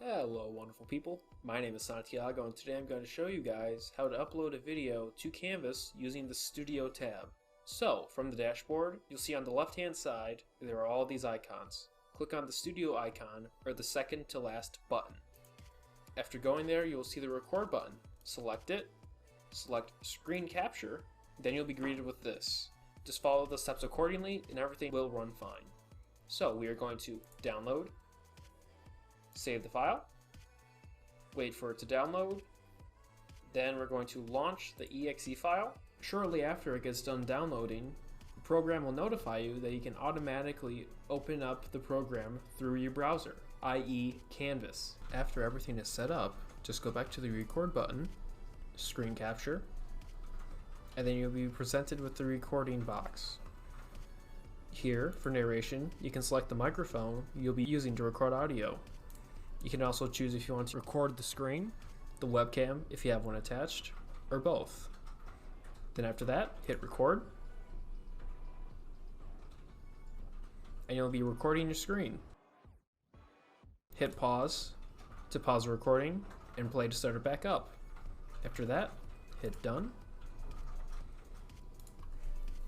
Hello wonderful people, my name is Santiago and today I'm going to show you guys how to upload a video to Canvas using the Studio tab. So, from the dashboard, you'll see on the left hand side there are all these icons. Click on the Studio icon or the second to last button. After going there, you will see the record button. Select it, select screen capture, then you'll be greeted with this. Just follow the steps accordingly and everything will run fine. So we are going to download, save the file, wait for it to download, then we're going to launch the exe file. Shortly after it gets done downloading, the program will notify you that you can automatically open up the program through your browser, i.e. Canvas. After everything is set up, just go back to the record button, screen capture, and then you'll be presented with the recording box. Here, for narration, you can select the microphone you'll be using to record audio. You can also choose if you want to record the screen, the webcam if you have one attached, or both. Then after that, hit record, and you'll be recording your screen. Hit pause to pause the recording and play to start it back up. After that, hit done.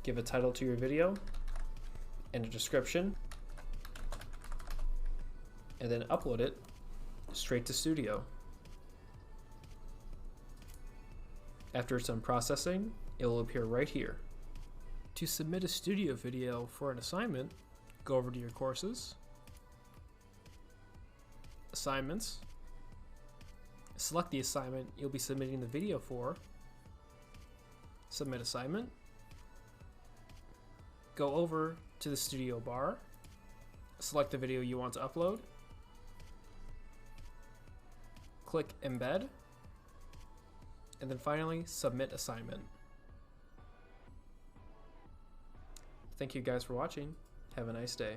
Give a title to your video and a description, and then upload it straight to Studio. After it's done processing, it will appear right here. To submit a studio video for an assignment, go over to your courses, assignments, select the assignment you'll be submitting the video for, submit assignment, go over to the studio bar, select the video you want to upload, click embed, and then finally submit assignment. Thank you guys for watching. Have a nice day.